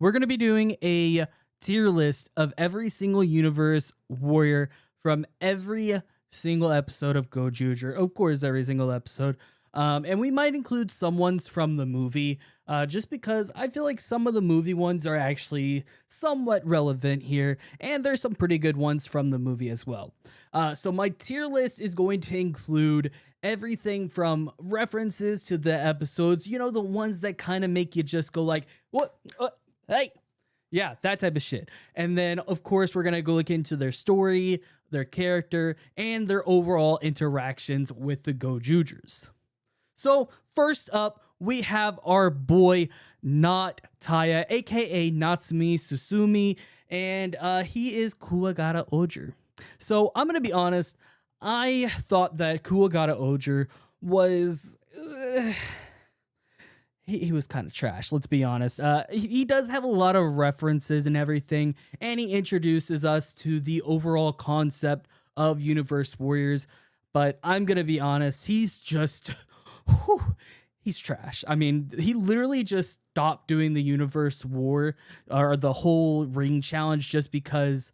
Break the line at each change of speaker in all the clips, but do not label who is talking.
we're going to be doing a tier list of every single universe warrior from every single episode of Gozyuger. Of course, every single episode. And we might include some ones from the movie, just because I feel like some of the movie ones are actually somewhat relevant here, and there's some pretty good ones from the movie as well. So my tier list is going to include everything from references to the episodes, you know, the ones that kind of make you just go like, what? Hey. Yeah, that type of shit. And then, of course, we're going to go look into their story, their character, and their overall interactions with the Gozyugers. So, first up, we have our boy, Not Taya, aka Natsumi Susumi, and he is Kuwagata Oger. So, I'm going to be honest, I thought that Kuwagata Oger was... He was kind of trash, let's be honest. He does have a lot of references and everything, and he introduces us to the overall concept of Universe Warriors, but I'm going to be honest, he's just... he's trash. I mean, he literally just stopped doing the Universe War, or the whole ring challenge, just because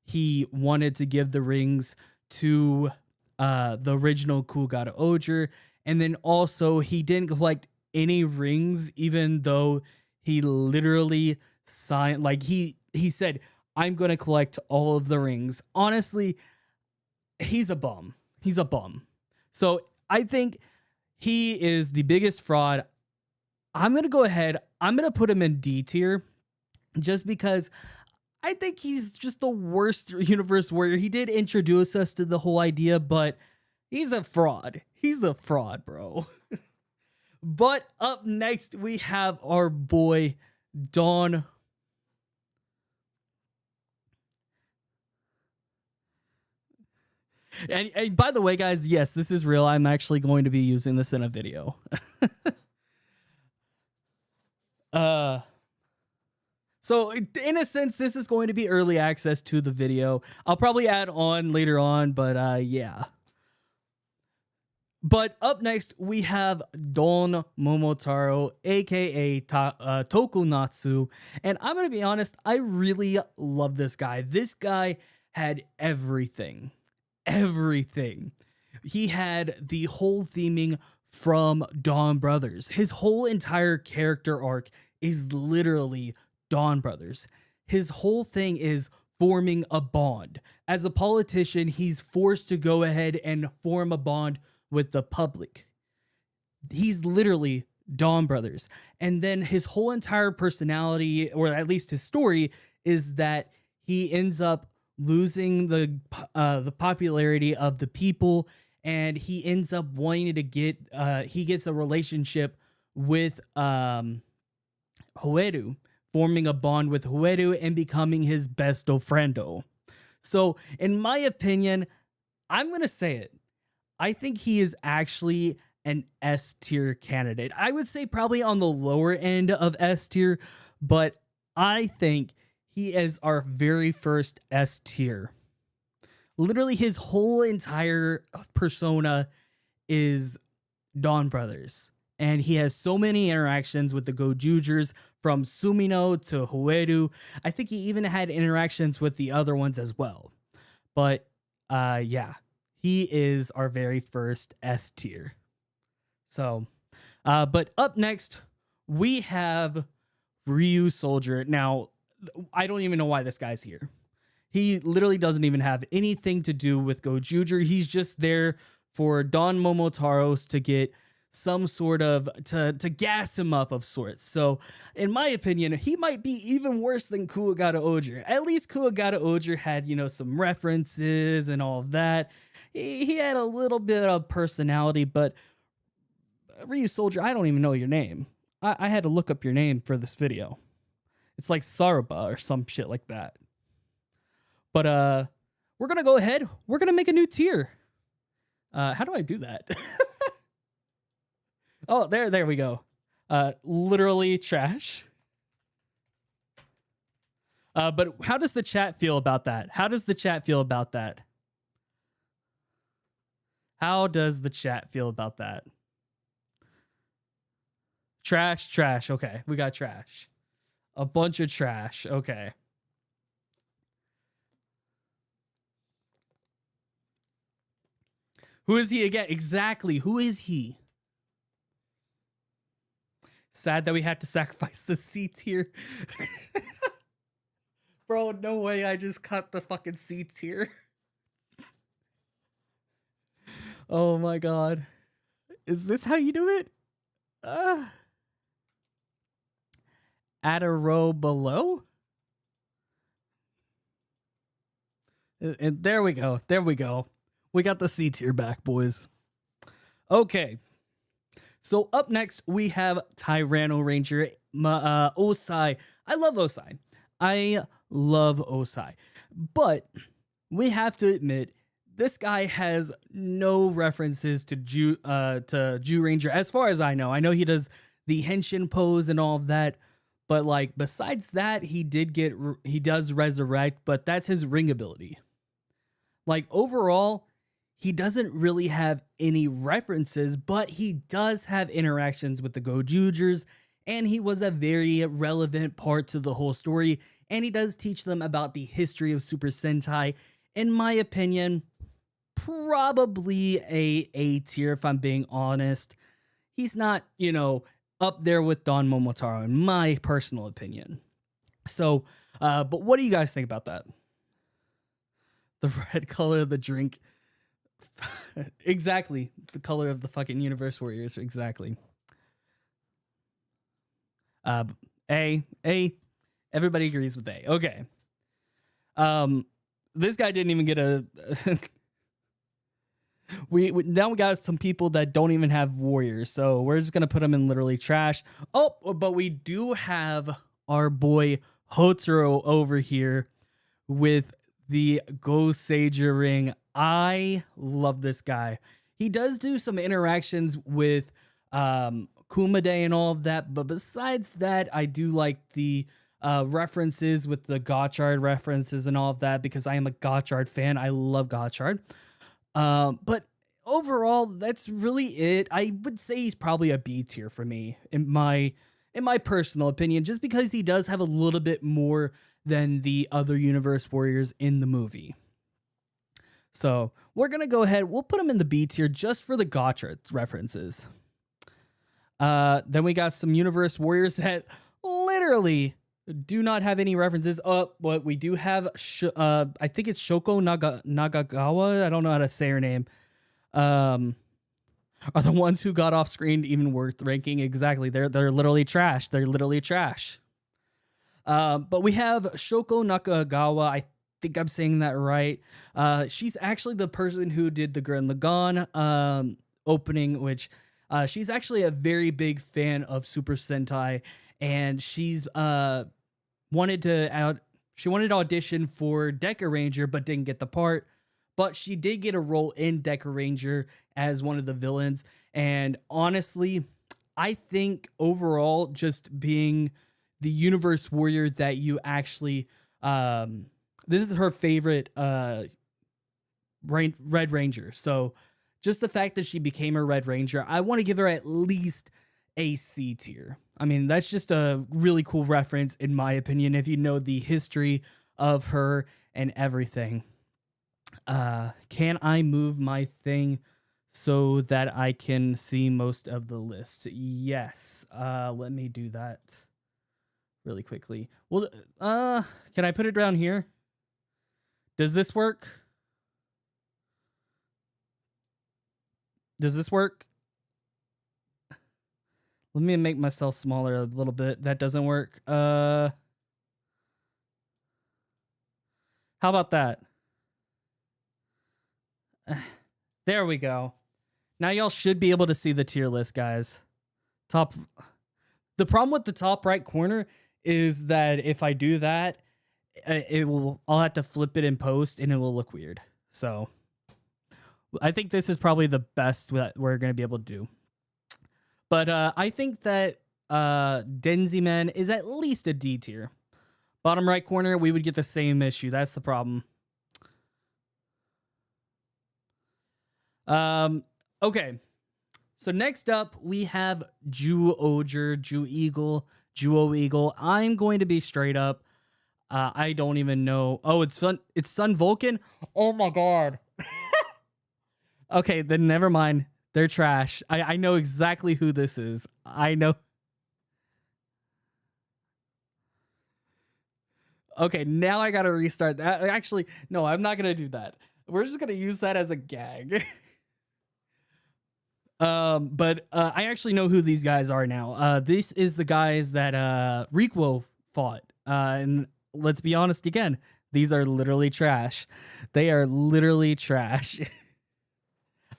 he wanted to give the rings to the original Kuwagata Oger, and then also he didn't collect any rings, even though he literally signed, like he said, I'm gonna collect all of the rings. Honestly, he's a bum. He's a bum. So I think he is the biggest fraud. I'm gonna go ahead, I'm gonna put him in D tier, just because I think he's just the worst universe warrior. He did introduce us to the whole idea, but he's a fraud. He's a fraud, bro. But up next, we have our boy, Dawn. And by the way, guys, yes, this is real. I'm actually going to be using this in a video. So in a sense, this is going to be early access to the video. I'll probably add on later on, but yeah. But up next, we have Don Momotaro, aka Tokunatsu. And I'm going to be honest, I really love this guy. This guy had everything. Everything. He had the whole theming from Dawn Brothers. His whole entire character arc is literally Dawn Brothers. His whole thing is forming a bond. As a politician, he's forced to go ahead and form a bond with the public. He's literally Dawn Brothers. And then his whole entire personality, or at least his story, is that he ends up losing the popularity of the people, and he ends up wanting to get he gets a relationship with Hoeru, forming a bond with Hoeru and becoming his besto friendo. So in my opinion, I'm gonna say it, I think he is actually an S tier candidate. I would say probably on the lower end of S tier, but I think he is our very first S tier. Literally, his whole entire persona is Dawn Brothers. And he has so many interactions with the Gozyugers, from Sumino to Hoeru. I think he even had interactions with the other ones as well. But yeah. He is our very first S tier. So, but up next, we have Ryu Soldier. Now, I don't even know why this guy's here. He literally doesn't even have anything to do with Gozyuger. He's just there for Don Momotaro's to get some sort of, to gas him up of sorts. So, in my opinion, he might be even worse than Kuwagata Oger. At least Kuwagata Oger had, you know, some references and all of that. He had a little bit of personality, but Ryu Soldier, I don't even know your name. I had to look up your name for this video. It's like Saruba or some shit like that. But we're going to go ahead. We're going to make a new tier. How do I do that? Oh, there we go. Literally trash. But how does the chat feel about that? How does the chat feel about that? How does the chat feel about that? Trash, trash. Okay, we got trash. A bunch of trash. Okay. Who is he again? Exactly. Who is he? Sad that we had to sacrifice the C tier. Bro, no way I just cut the fucking C tier. Oh my god. Is this how you do it? Add a row below? And there we go. There we go. We got the C tier back, boys. Okay. So up next, we have Tyranno Ranger Osai. I love Osai. I love Osai. But we have to admit, this guy has no references to Jew Ranger, as far as I know. I know he does the Henshin pose and all of that, but like besides that, he does resurrect, but that's his ring ability. Like overall, he doesn't really have any references, but he does have interactions with the Gozyugers, and he was a very relevant part to the whole story, and he does teach them about the history of Super Sentai. In my opinion, probably a tier if I'm being honest. He's not, up there with Don Momotaro in my personal opinion. So, but what do you guys think about that? The red color of the drink. Exactly. The color of the fucking Universe Warriors. Exactly. A. Everybody agrees with A. Okay. This guy didn't even get a... now we got some people that don't even have warriors, so we're just gonna put them in literally trash. Oh, but we do have our boy Hotaro over here with the Gozyuger ring. I love this guy. He does do some interactions with Kumade and all of that, but besides that, I do like the references with the Gotchard references and all of that, because I am a Gotchard fan. I love Gotchard. But overall, that's really it. I would say he's probably a B tier for me in my personal opinion, just because he does have a little bit more than the other Universe Warriors in the movie. So we're gonna go ahead. We'll put him in the B tier just for the Gotchard references. Then we got some Universe Warriors that literally do not have any references. But we do have, I think it's Shoko Nagagawa. I don't know how to say her name. Are the ones who got off screen even worth ranking? Exactly. They're literally trash. They're literally trash. But we have Shoko Nakagawa. I think I'm saying that right. She's actually the person who did the Gurren Lagann opening, which she's actually a very big fan of Super Sentai, and she's wanted to audition for Deca Ranger, but didn't get the part. But she did get a role in Deca Ranger as one of the villains. And honestly, I think overall, just being the Universe Warrior that you actually, this is her favorite Red Ranger. So just the fact that she became a Red Ranger, I want to give her at least a C tier. I mean, that's just a really cool reference, in my opinion, if you know the history of her and everything. Can I move my thing so that I can see most of the list? Yes. Let me do that really quickly. Well, can I put it down here? Does this work? Does this work? Let me make myself smaller a little bit. That doesn't work. How about that? There we go. Now y'all should be able to see the tier list, guys. The problem with the top right corner is that if I do that, I'll have to flip it in post and it will look weird. So I think this is probably the best that we're going to be able to do. But I think that Denziman is at least a D tier. Bottom right corner, we would get the same issue. That's the problem. Okay. So next up, we have Ju Oger, Ju Eagle, Jewel Eagle. I'm going to be straight up. I don't even know. Oh, it's fun. It's Sun Vulcan. Oh my god. Okay, then never mind. They're trash. I know exactly who this is. I know. Okay, now I gotta restart that. Actually, no, I'm not gonna do that. We're just gonna use that as a gag. But I actually know who these guys are now. This is the guys that REIWA fought. And let's be honest again, these are literally trash. They are literally trash.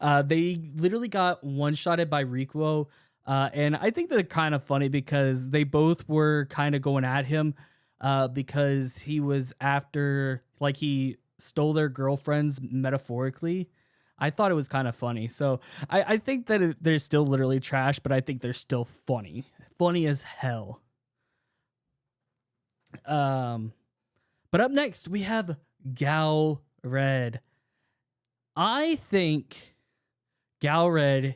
They literally got one-shotted by REIWA. And I think they're kind of funny because they both were kind of going at him because he was after, like, he stole their girlfriends metaphorically. I thought it was kind of funny. So I think that they're still literally trash, but I think they're still funny. Funny as hell. But up next, we have GAVV. I think GAVV,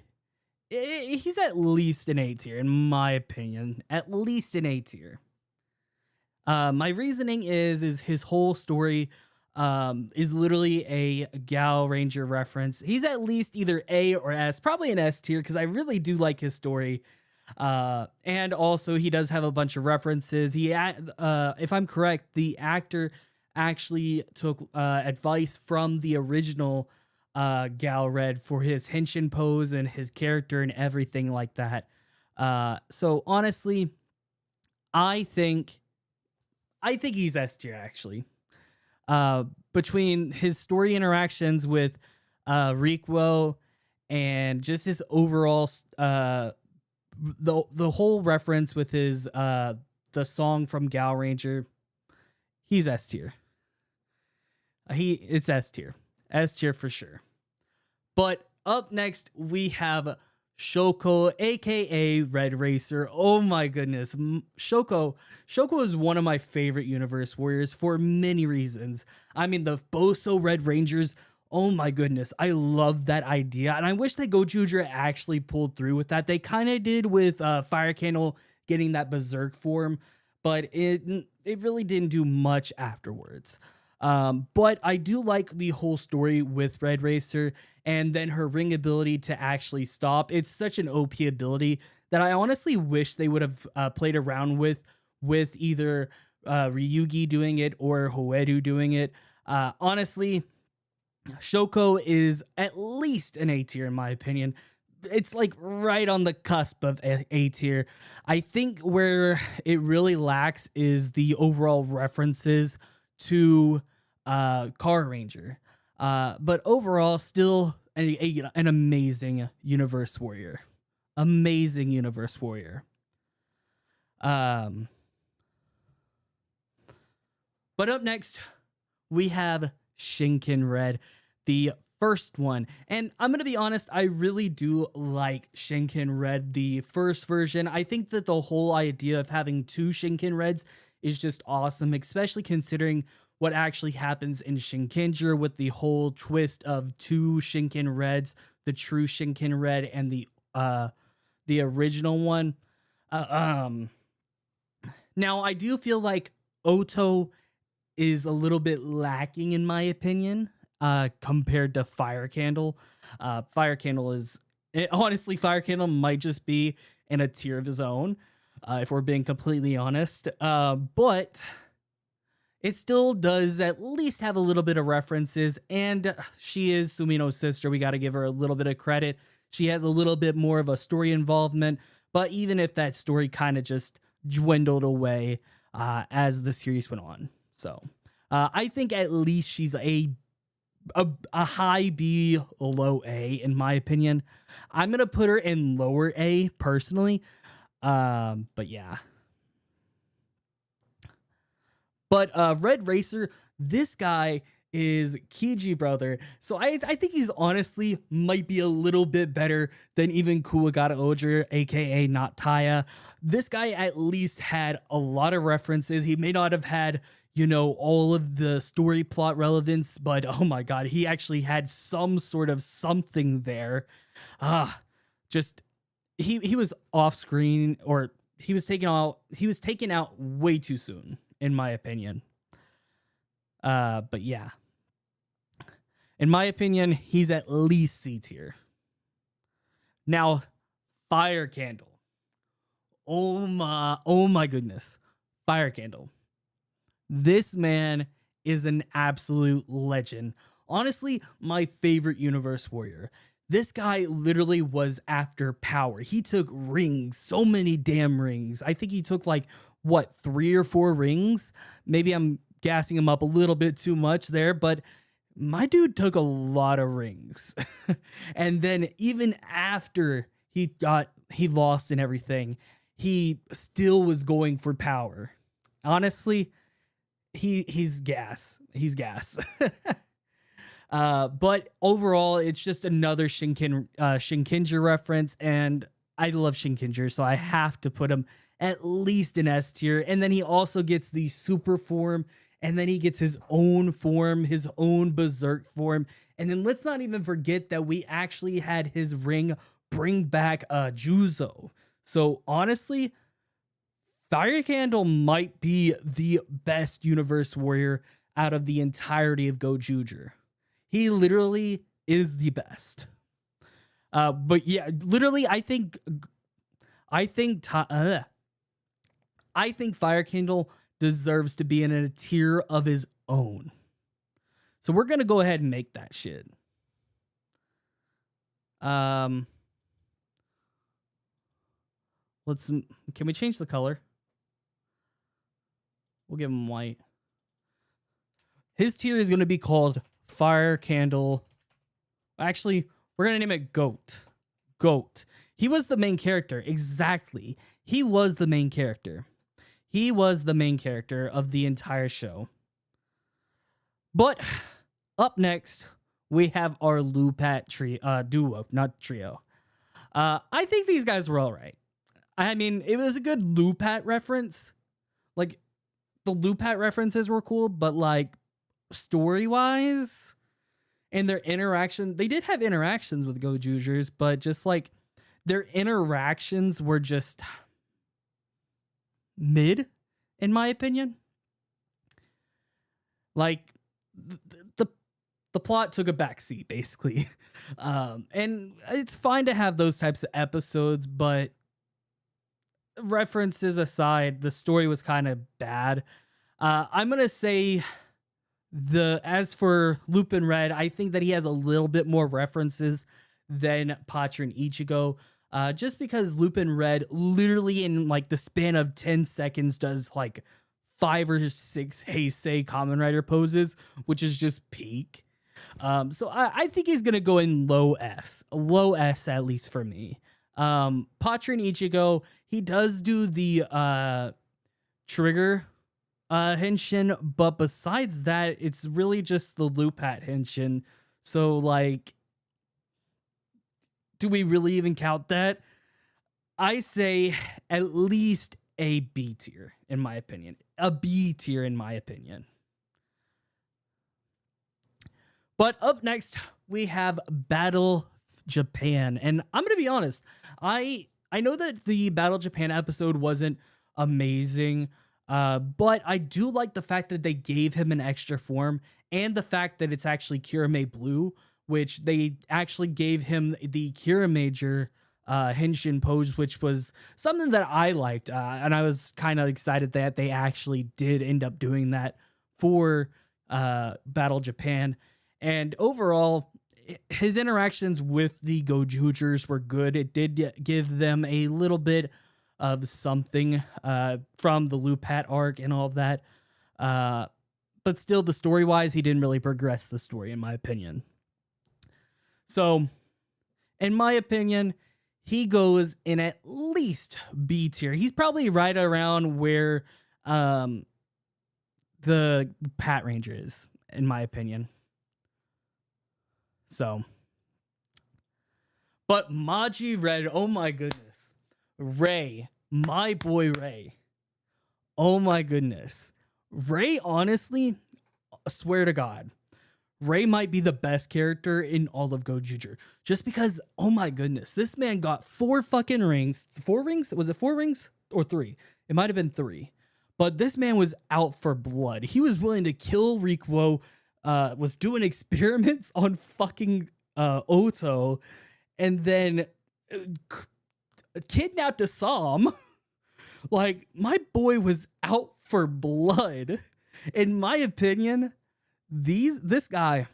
he's at least an A tier, in my opinion. At least an A tier. My reasoning is his whole story is literally a Gal Ranger reference. He's at least either A or S, probably an S tier, because I really do like his story. And also he does have a bunch of references. If I'm correct, the actor actually took advice from the original GAVV for his henshin pose and his character and everything like that. So honestly, I think he's S tier actually. Between his story interactions with REIWA and just his overall the whole reference with his the song from Gal Ranger, he's S tier. It's S tier. S tier for sure. But up next we have Shoko, aka Red Racer. Oh my goodness. Shoko is one of my favorite Universe Warriors for many reasons. I mean, the Boso Red Rangers, oh my goodness. I love that idea. And I wish that Gozyuger actually pulled through with that. They kind of did with Fire Candle getting that Berserk form, but it really didn't do much afterwards. But I do like the whole story with Red Racer and then her ring ability to actually stop. It's such an OP ability that I honestly wish they would have played around with either Ryugi doing it or Hoedu doing it. Honestly, Shoko is at least an A tier in my opinion. It's like right on the cusp of A tier. I think where it really lacks is the overall references to Car Ranger. But overall, still an amazing Universe Warrior. Amazing Universe Warrior. But up next, we have ShinkenRed, the first one. And I'm going to be honest, I really do like ShinkenRed, the first version. I think that the whole idea of having two ShinkenReds is just awesome, especially considering what actually happens in Shinkenger with the whole twist of two ShinkenReds, the true ShinkenRed and the original one. Now I do feel like Oto is a little bit lacking in my opinion compared to Fire Candle. Fire Candle honestly, Fire Candle might just be in a tier of his own, if we're being completely honest. But it still does at least have a little bit of references, and she is Sumino's sister. We got to give her a little bit of credit. She has a little bit more of a story involvement, but even if that story kind of just dwindled away as the series went on. So I think at least she's a high B, low A in my opinion. I'm going to put her in lower A personally. But yeah. But Red Racer, this guy is Kiji brother. So I think he's honestly might be a little bit better than even Kuwagata Oger, aka not Taya. This guy at least had a lot of references. He may not have had, you know, all of the story plot relevance, but oh my god, he actually had some sort of something there. Just he was off screen, or he was taken out way too soon, in my opinion. But yeah. In my opinion, he's at least C tier. Now, Fire Candle. Oh my goodness. Fire Candle. This man is an absolute legend. Honestly, my favorite universe warrior. This guy literally was after power. He took rings, so many damn rings. I think he took like, what, 3 or 4 rings? Maybe I'm gassing him up a little bit too much there, but my dude took a lot of rings. And then even after he lost and everything, he still was going for power. Honestly, he's gas. He's gas. But overall, it's just another Shinkenger reference, and I love Shinkenger, so I have to put him at least in S tier. And then he also gets the super form, and then he gets his own form, his own Berserk form. And then let's not even forget that we actually had his ring bring back Juzo. So honestly, Fire Candle might be the best universe warrior out of the entirety of Gozyuger. He literally is the best. But yeah, literally, I think Fire Candle deserves to be in a tier of his own. So we're gonna go ahead and make that shit. Can we change the color? We'll give him white. His tier is gonna be called Fire Candle. Actually, we're gonna name it Goat. Goat. He was the main character. Exactly. He was the main character. He was the main character of the entire show. But up next, we have our Lupat duo, not trio. I think these guys were all right. I mean, it was a good Lupat reference. Like, the Lupat references were cool, but like, story-wise and their interaction, they did have interactions with Gozyugers, but just like, their interactions were just mid, in my opinion. Like, the plot took a backseat, basically. And it's fine to have those types of episodes, but references aside, the story was kind of bad. I'm gonna say as for Lupin Red, I think that he has a little bit more references than Patron Ichigo. Just because Lupin Red literally in like the span of 10 seconds does like 5 or 6 Heisei Kamen Rider poses, which is just peak. So I think he's gonna go in low S at least for me. Patron Ichigo, he does do the trigger henshin, but besides that, it's really just the Lupat henshin. So like, do we really even count that? I say at least a B tier, in my opinion. A B tier, in my opinion. But up next, we have Battle Japan. And I'm going to be honest, I know that the Battle Japan episode wasn't amazing, but I do like the fact that they gave him an extra form and the fact that it's actually Kirame Blue, which they actually gave him the Kira Major Henshin pose, which was something that I liked. And I was kind of excited that they actually did end up doing that for Battle Japan. And overall, his interactions with the Gozyugers were good. It did give them a little bit of something from the Lupat arc and all of that. But still, the story-wise, he didn't really progress the story, in my opinion. So, in my opinion, he goes in at least B tier. He's probably right around where the Pat Ranger is, in my opinion. So, but Maji Red, oh my goodness. Ray, my boy Ray. Oh my goodness. Ray, honestly, I swear to God, Ray might be the best character in all of Gozyuger. Just because, oh my goodness, this man got 4 fucking rings. 4 rings? Was it 4 rings? or 3. It might have been 3. But this man was out for blood. He was willing to kill REIWA, was doing experiments on fucking Oto, and then kidnapped Assam. Like, my boy was out for blood. In my opinion, this guy,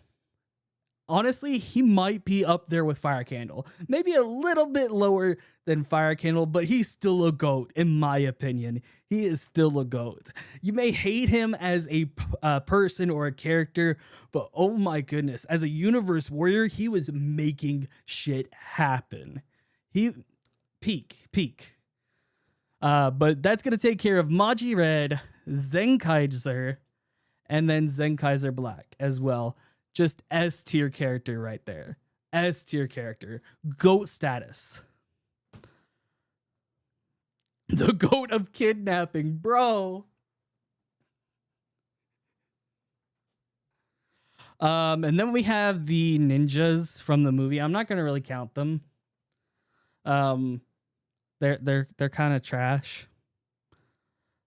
honestly, he might be up there with Fire Candle. Maybe a little bit lower than Fire Candle, but he's still a GOAT, in my opinion. He is still a GOAT. You may hate him as a person or a character, but oh my goodness, as a universe warrior, he was making shit happen. He peak. But that's going to take care of Maji-Red, Zenkaiser, and then Zenkaiser Black as well. Just S tier character right there. S tier character. GOAT status. The GOAT of kidnapping, bro. And then we have the ninjas from the movie. I'm not going to really count them. They're kind of trash.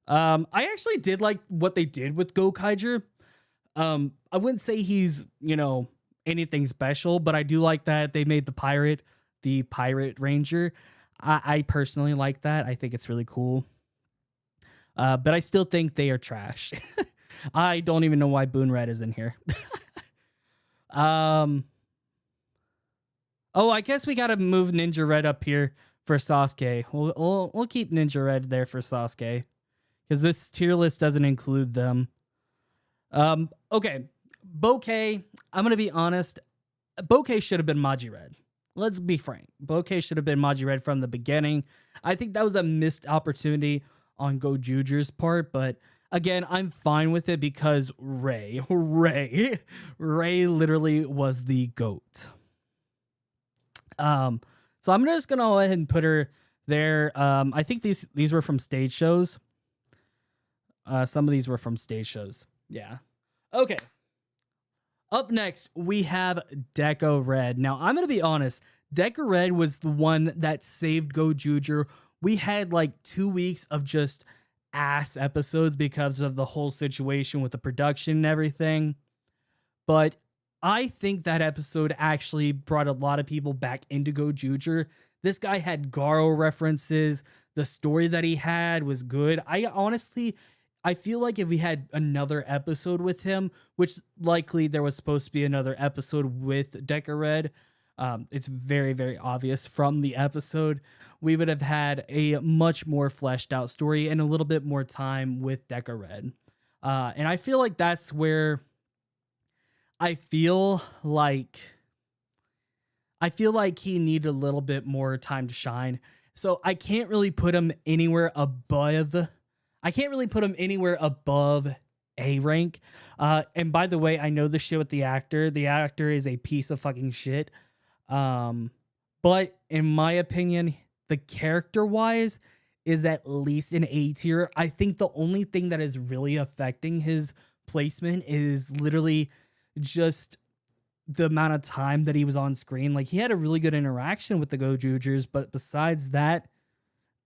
I actually did like what they did with Gokaiger. I wouldn't say he's, anything special, but I do like that they made the pirate ranger. I personally like that. I think it's really cool. But I still think they are trash. I don't even know why BOONRED is in here. Oh, I guess we got to move Ninja Red up here for Sasuke. We'll keep Ninja Red there for Sasuke, because this tier list doesn't include them. Okay, Bouquet, I'm going to be honest. Bouquet should have been Maji-Red. Let's be frank. Bouquet should have been Maji-Red from the beginning. I think that was a missed opportunity on Gozyuger's part, but again, I'm fine with it because Ray literally was the GOAT. So I'm just going to go ahead and put her there. I think these were from stage shows. Some of these were from stage shows. Yeah. Okay. Up next, we have Red. Now, I'm going to be honest. Red was the one that saved Gozyuger. We had like 2 weeks of just ass episodes because of the whole situation with the production and everything. But I think that episode actually brought a lot of people back into Gozyuger. This guy had Garo references. The story that he had was good. I feel like if we had another episode with him, which likely there was supposed to be another episode with Red, it's very, very obvious from the episode, we would have had a much more fleshed out story and a little bit more time with Red. And I feel like that's where I feel like he needed a little bit more time to shine. So I can't really put him anywhere above. A rank. And by the way, I know the shit with the actor. The actor is a piece of fucking shit. But in my opinion, the character wise is at least an A tier. I think the only thing that is really affecting his placement is literally just the amount of time that he was on screen. Like, he had a really good interaction with the Gozyugers, but besides that,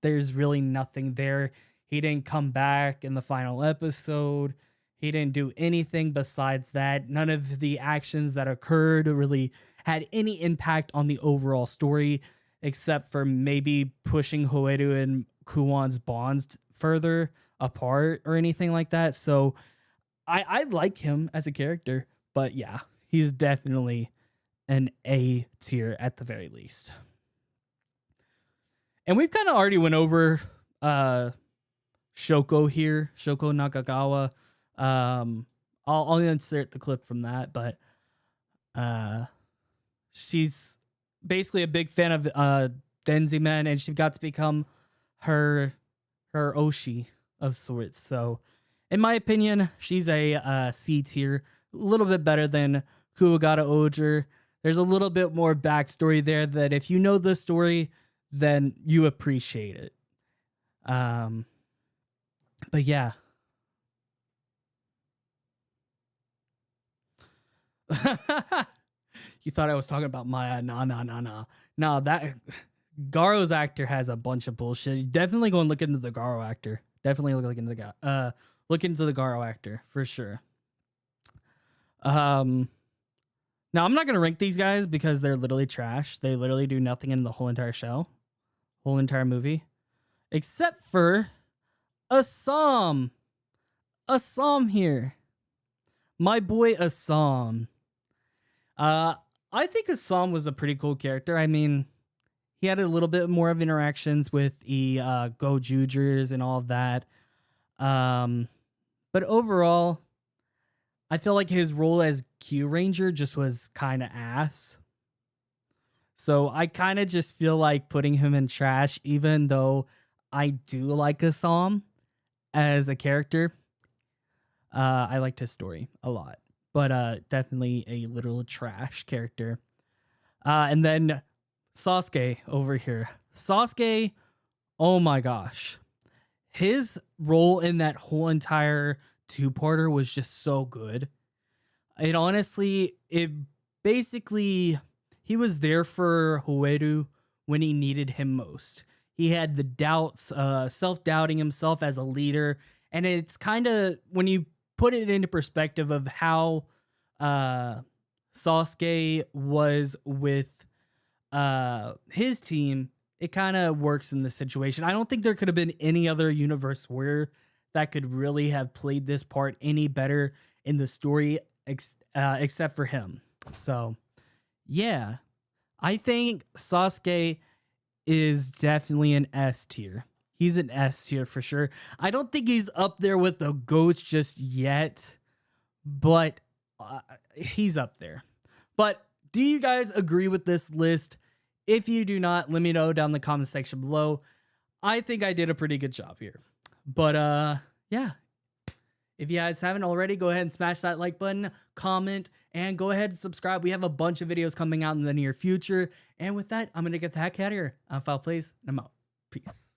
there's really nothing there. He didn't come back in the final episode. He didn't do anything besides that. None of the actions that occurred really had any impact on the overall story, except for maybe pushing Hoeru and Kuwan's bonds further apart or anything like that. So I like him as a character, but yeah, he's definitely an A tier at the very least. And we've kind of already went over Shoko here, Shoko Nakagawa. I'll insert the clip from that, but she's basically a big fan of Denziman, and she got to become her Oshi of sorts. So in my opinion, she's a C tier, a little bit better than Kuwagata Oger. There's a little bit more backstory there that if you know the story, then you appreciate it. But yeah. You thought I was talking about Maya. Nah. That Garo's actor has a bunch of bullshit. Definitely go and look into the Garo actor. Definitely look into the guy. Look into the Garo actor for sure. Now I'm not gonna rank these guys because they're literally trash. They literally do nothing in the whole entire show, whole entire movie, except for Assam. Assam here, my boy Assam. I think Assam was a pretty cool character. I mean, he had a little bit more of interactions with the Gozyugers and all of that. But overall, I feel like his role as Q Ranger just was kind of ass. So I kind of just feel like putting him in trash, even though I do like Assam as a character. I liked his story a lot, but definitely a little trash character. And then Sasuke over here. Sasuke, oh my gosh. His role in that whole entire two-parter was just so good. It honestly, it basically, he was there for Hoeru when he needed him most. He had the doubts, self-doubting himself as a leader. And it's kind of, when you put it into perspective of how Sasuke was with his team, it kind of works in this situation. I don't think there could have been any other universe where that could really have played this part any better in the story except for him. So, yeah, I think Sasuke is definitely an S tier. He's an S tier for sure. I don't think he's up there with the GOATs just yet, but he's up there. But do you guys agree with this list? If you do not, let me know down in the comment section below. I think I did a pretty good job here. But yeah. If you guys haven't already, go ahead and smash that like button, comment, and go ahead and subscribe. We have a bunch of videos coming out in the near future. And with that, I'm going to get the heck out of here. I'm Foul Plays, and I'm out. Peace.